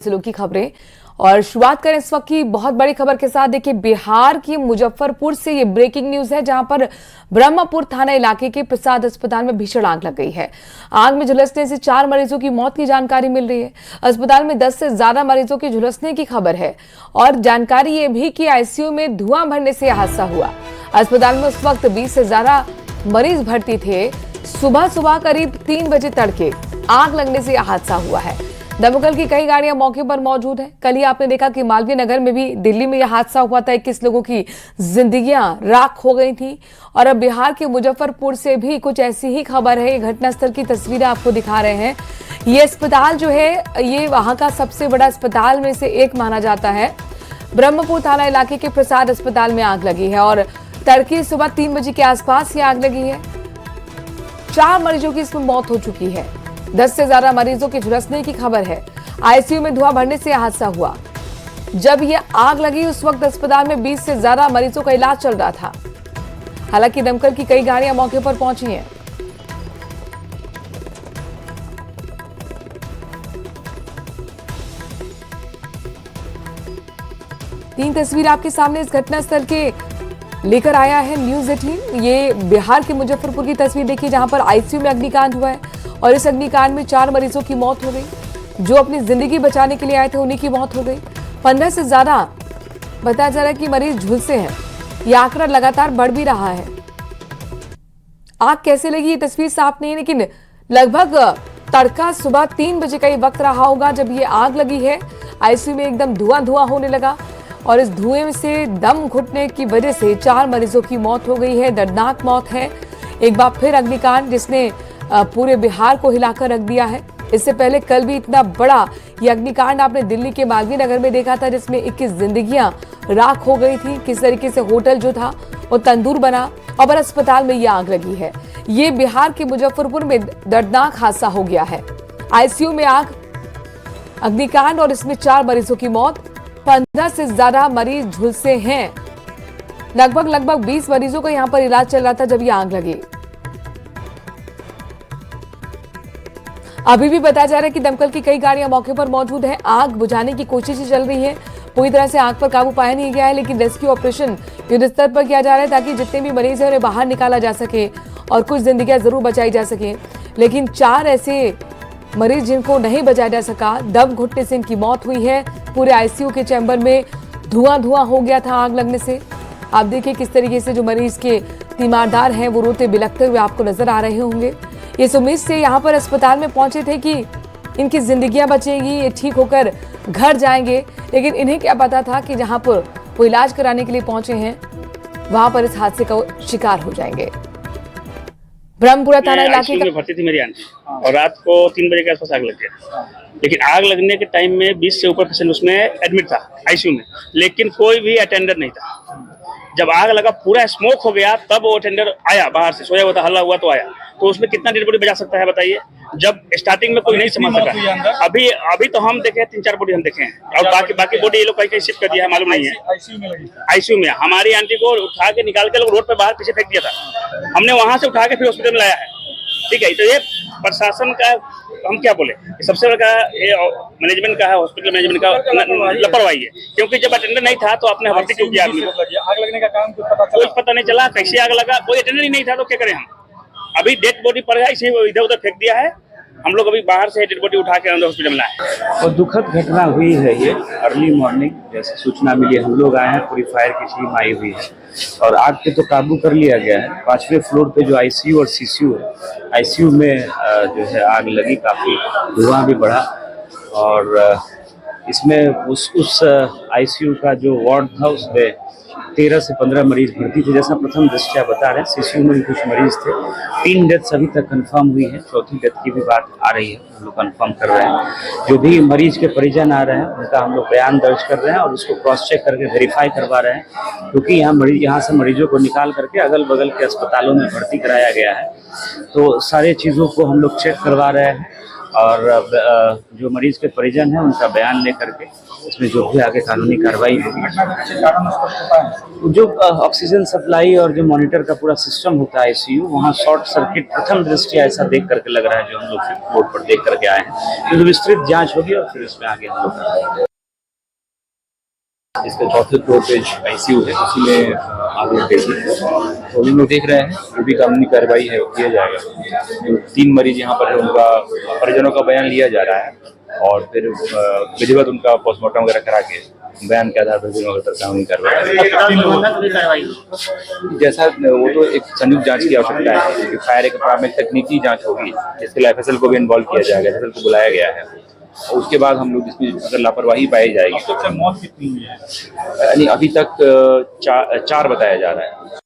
जिलों की खबरें और शुरुआत करें इस वक्त की बहुत बड़ी खबर के साथ। देखिए, बिहार की मुजफ्फरपुर से ये ब्रेकिंग न्यूज है, जहां पर ब्रह्मपुर थाना इलाके के प्रसाद अस्पताल में भीषण आग लग गई है। आग में झुलसने से 4 मरीजों की मौत की जानकारी मिल रही है। अस्पताल में 10 से ज्यादा मरीजों के झुलसने की खबर है और जानकारी ये भी कि आईसीयू में धुआं भरने से यह हादसा हुआ। अस्पताल में उस वक्त 20 से ज्यादा मरीज भर्ती थे। सुबह करीब 3 बजे तड़के आग लगने से यह हादसा हुआ है। दमकल की कई गाड़ियां मौके पर मौजूद हैं। कल ही आपने देखा कि मालवीय नगर में भी दिल्ली में यह हादसा हुआ था। 21 लोगों की जिंदगियां राख हो गई थी। और अब बिहार के मुजफ्फरपुर से भी कुछ ऐसी ही खबर है। ये घटनास्थल की तस्वीरें आपको दिखा रहे हैं। ये अस्पताल जो है, ये वहां का सबसे बड़ा अस्पताल में से एक माना जाता है। ब्रह्मपुर थाना इलाके के प्रसाद अस्पताल में आग लगी है और तड़के सुबह 3 बजे के आसपास ये आग लगी है। 4 मरीजों की इसमें मौत हो चुकी है। 10 से ज्यादा मरीजों के झुलसने की खबर है। आईसीयू में धुआं भरने से हादसा हुआ। जब यह आग लगी उस वक्त अस्पताल में 20 से ज्यादा मरीजों का इलाज चल रहा था। हालांकि दमकल की कई गाड़ियां मौके पर पहुंची हैं। तीन तस्वीर आपके सामने इस घटनास्थल के लेकर आया है न्यूज़ 18। ये बिहार के मुजफ्फरपुर की तस्वीर देखिए, जहां पर आईसीयू में अग्निकांड हुआ है और इस अग्निकांड में 4 मरीजों की मौत हो गई। जो अपनी जिंदगी बचाने के लिए आए थे उन्हीं की मौत हो गई। 15 से ज्यादा बताया जा रहा है कि मरीज झुलसे हैं। यह आंकड़ा लगातार बढ़ भी रहा है। आग कैसे लगी ये तस्वीर साफ नहीं है, लेकिन लगभग तड़का सुबह 3 बजे का ये वक्त रहा होगा जब ये आग लगी है। आईसीयू में एकदम धुआं होने लगा और इस धुएं से दम घुटने की वजह से 4 मरीजों की मौत हो गई है। दर्दनाक मौत है। एक बार फिर अग्निकांड जिसने पूरे बिहार को हिलाकर रख दिया है। इससे पहले कल भी इतना बड़ा ये अग्निकांड आपने दिल्ली के मालवीय नगर में देखा था, जिसमें 21 जिंदगियां राख हो गई थी। किस तरीके से होटल जो था वो तंदूर बना और अस्पताल में ये आग लगी है। ये बिहार के मुजफ्फरपुर में दर्दनाक हादसा हो गया है। आईसीयू में आग, अग्निकांड और इसमें 4 मरीजों की मौत। 15 से ज्यादा मरीज झुलसे हैं। लगभग 20 मरीजों का यहाँ पर इलाज चल रहा था जब ये आग लगी। अभी भी बताया जा रहा है कि दमकल की कई गाड़ियां मौके पर मौजूद हैं। आग बुझाने की कोशिशें चल रही है। पूरी तरह से आग पर काबू पाया नहीं गया है, लेकिन रेस्क्यू ऑपरेशन युद्ध स्तर पर किया जा रहा है ताकि जितने भी मरीज हैं उन्हें बाहर निकाला जा सके और कुछ जिंदगियां जरूर बचाई जा सके। लेकिन 4 ऐसे मरीज जिनको नहीं बचाया जा सका, दम घुटने से इनकी मौत हुई है। पूरे आईसीयू के चैम्बर में धुआं हो गया था आग लगने से। आप देखिए किस तरीके से जो मरीज के तीमारदार हैं वो रोते बिलखते हुए आपको नजर आ रहे होंगे। इस उम्मीद से यहाँ पर अस्पताल में पहुंचे थे कि इनकी जिंदगियां बचेंगी, ये ठीक होकर घर जाएंगे, लेकिन इन्हें क्या पता था कि जहां पर वो इलाज कराने के लिए पहुंचे हैं वहां पर इस हादसे का शिकार हो जाएंगे। ब्रह्मपुरा थाना इलाके में भर्ती थी मेरी आंटी और रात को 3 बजे के आसपास आग लग गया। लेकिन आग लगने के टाइम में 20 से ऊपर पेशेंट उसमें एडमिट था आईसीयू में, लेकिन कोई भी अटेंडर नहीं था। जब आग लगा पूरा स्मोक हो गया तब वो अटेंडर आया बाहर से, सोया हुआ था, हल्ला हुआ तो आया। तो उसमें कितना डेड बॉडी बचा सकता है बताइए, जब स्टार्टिंग में कोई नहीं समझ सका। अभी तो हम देखे 3-4 बॉडी हम देखे हैं और बाकी बॉडी ये लोग कहीं शिफ्ट कर दिया है, मालूम नहीं है। आईसीयू में हमारी आंटी को उठा के निकाल के लोग रोड पे बाहर पीछे फेंक दिया था। हमने वहां से उठा के फिर हॉस्पिटल में लाया है। ठीक है, तो ये प्रशासन का हम क्या बोले, सबसे बड़ा ये मैनेजमेंट का है, हॉस्पिटल मैनेजमेंट का लापरवाही है। क्योंकि जब अटेंडर नहीं था तो आपने भर्ती क्यों किया आदमी को? आग लगने का कारण कुछ पता नहीं चला, कैसे आग लगा, कोई अटेंडर ही नहीं था तो क्या करें हम। अभी डेड बॉडी पड़ गया, इसे इधर उधर फेंक दिया है। हम लोग अभी बाहर से डेड बॉडी उठा के अंदर हॉस्पिटल में लाए। और दुखद घटना हुई है ये अर्ली मॉर्निंग, जैसे सूचना मिली हम लोग आए हैं, पूरी फायर की टीम आई हुई है और आग पे तो काबू कर लिया गया है। 5वें फ्लोर पे जो आईसीयू और सीसीयू है, आईसीयू में जो है आग लगी, काफी धुआं भी बढ़ा और इसमें उस आईसीयू का जो वार्ड था उसमें 13 से 15 मरीज भर्ती थे, जैसा प्रथम दृष्टया बता रहे हैं। सीसीयू में भी कुछ मरीज थे। 3 डेथ्स अभी तक कंफर्म हुई है, 4थी डेथ की भी बात आ रही है, हम लोग कंफर्म कर रहे हैं। जो भी मरीज के परिजन आ रहे हैं उनका हम लोग बयान दर्ज कर रहे हैं और उसको क्रॉस चेक करके वेरीफाई करवा रहे हैं, क्योंकि यहाँ से मरीजों को निकाल करके अगल बगल के अस्पतालों में भर्ती कराया गया है। तो सारे चीज़ों को हम लोग चेक करवा रहे हैं और जो मरीज के परिजन हैं उनका बयान लेकर के इसमें जो भी आगे कानूनी कार्रवाई होगी। जो ऑक्सीजन सप्लाई और जो मॉनिटर का पूरा सिस्टम होता है आईसीयू, वहाँ शॉर्ट सर्किट प्रथम दृष्टया ऐसा देख करके लग रहा है, जो हम लोग बोर्ड पर देख करके आए हैं। तो विस्तृत जांच होगी और फिर उसमें आगे हम लोग करेंगे। इसका चौथे फ्लोर पे आईसीयू है, उसी में आग लग गई थी। तो हम लोग देख रहे हैं जो भी कानूनी कार्रवाई है वो किया जाएगा। जो 3 मरीज यहाँ पर है उनका परिजनों का बयान लिया जा रहा है और फिर विधिवत उनका पोस्टमार्टम वगैरह करा के बयान के आधार पर कानूनी कार्रवाई। जैसा वो तो एक संयुक्त जांच की आवश्यकता है, क्योंकि फायर एक प्राथमिक तकनीकी जांच होगी, जिसके लिए एफएसएल को भी इन्वॉल्व किया जाएगा, एफएसएल को बुलाया गया है। और उसके बाद हम लोग इसमें अगर लापरवाही पाई जाएगी। मौत कितनी हुई है? यानी अभी तक 4 बताया जा रहा है।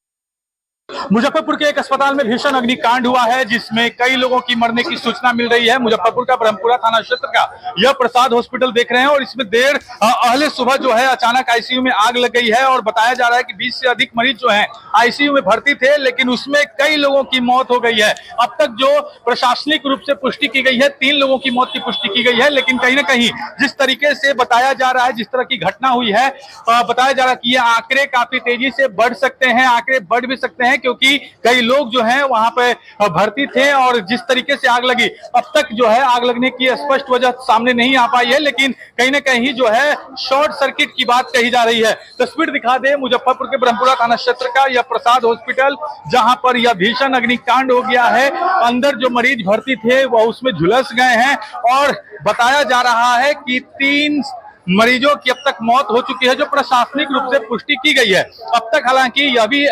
मुजफ्फरपुर के एक अस्पताल में भीषण अग्निकांड हुआ है, जिसमें कई लोगों की मरने की सूचना मिल रही है। मुजफ्फरपुर का ब्रह्मपुरा थाना क्षेत्र का यह प्रसाद हॉस्पिटल देख रहे हैं और इसमें देर अहले सुबह जो है अचानक आईसीयू में आग लग गई है और बताया जा रहा है कि 20 से अधिक मरीज जो हैं आईसीयू में भर्ती थे, लेकिन उसमें कई लोगों की मौत हो गई है। अब तक जो प्रशासनिक रूप से पुष्टि की गई है 3 लोगों की मौत की पुष्टि की गई है, लेकिन कहीं ना कहीं जिस तरीके से बताया जा रहा है, जिस तरह की घटना हुई है, बताया जा रहा है कि ये आंकड़े काफी तेजी से बढ़ सकते हैं, आंकड़े बढ़ भी सकते हैं, क्योंकि कई लोग जो हैं वहां पे भर्ती थे और जिस तरीके से आग लगी, अब तक जो है आग लगने की स्पष्ट वजह सामने नहीं आ पाई है, लेकिन कहीं ना कहीं जो है शॉर्ट सर्किट की बात कही जा रही है। तस्वीर दिखा दे मुजफ्फरपुर के ब्रह्मपुरा थाना क्षेत्र का यह प्रसाद हॉस्पिटल, जहां पर यह भीषण अग्निकांड हो गया है। अंदर जो मरीज भर्ती थे वह उसमें झुलस गए हैं और बताया जा रहा है कि 3 मरीजों की अब तक मौत हो चुकी है, जो प्रशासनिक रूप से पुष्टि की गई है। अब तक हालांकि यह भी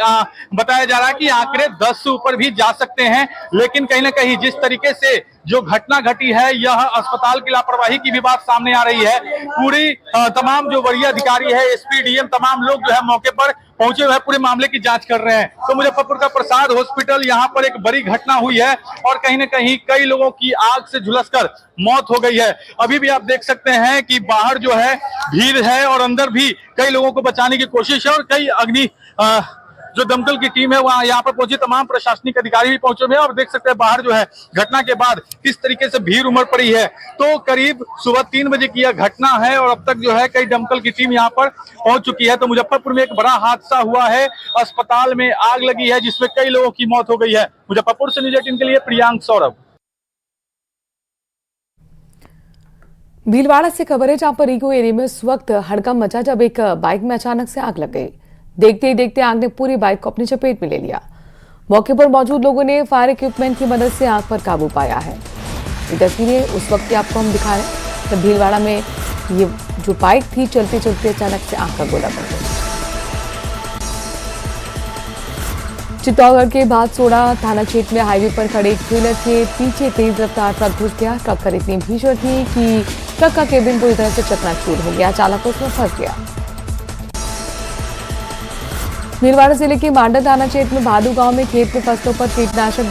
बताया जा रहा है कि आंकड़े 10 से ऊपर भी जा सकते हैं, लेकिन कहीं ना कहीं जिस तरीके से जो घटना घटी है, यह अस्पताल की लापरवाही की भी बात सामने आ रही है। पूरी तमाम जो वरीय अधिकारी है, एसपी, डीएम, तमाम लोग जो है मौके पर पहुंचे हुए पूरे मामले की जांच कर रहे हैं। तो मुजफ्फरपुर का प्रसाद हॉस्पिटल, यहाँ पर एक बड़ी घटना हुई है और कहीं ना कहीं कई लोगों की आग से झुलसकर मौत हो गई है। अभी भी आप देख सकते हैं कि बाहर जो है भीड़ है और अंदर भी कई लोगों को बचाने की कोशिश है और कई जो दमकल की टीम है वहां यहाँ पर पहुंची, तमाम प्रशासनिक अधिकारी भी पहुंचे हुए हैं और देख सकते हैं बाहर जो है घटना के बाद किस तरीके से भीड़ उमड़ पड़ी है। तो करीब सुबह 3 बजे की यह घटना है और अब तक जो है कई दमकल की टीम यहाँ पर पहुंच चुकी है। तो मुजफ्फरपुर में एक बड़ा हादसा हुआ है, अस्पताल में आग लगी है जिसमें कई लोगों की मौत हो गई है। मुजफ्फरपुर से न्यूज़ 18 के लिए प्रियांक सौरभ। भीलवाड़ा से खबर है, जहां पर रीगो एरिया में उस वक्त हड़कंप मचा जब एक बाइक में अचानक से आग लग गई। देखते ही देखते आग ने पूरी बाइक को अपनी चपेट में ले लिया। मौके पर मौजूद लोगों ने फायर इक्विपमेंट की मदद से आग पर काबू पाया है। ये तस्वीरें उस वक्त की आपको हम दिखा रहे हैं जब भीलवाड़ा में ये जो बाइक थी चलते चलते अचानक से आग का गोला बन गई। चित्तौड़गढ़ के भादसोड़ा थाना क्षेत्र में हाईवे पर खड़े एक ट्रेलर के पीछे तेज रफ्तार ट्रक घुस गया। टक्कर इतनी भीषण थी कि ट्रक का केबिन पूरी तरह से चकनाचूर हो गया, चालक उसमें फंस गया। भीलवाड़ा जिले के मांडा थाना क्षेत्र में भादू गांव में खेत में फसलों पर कीटनाशक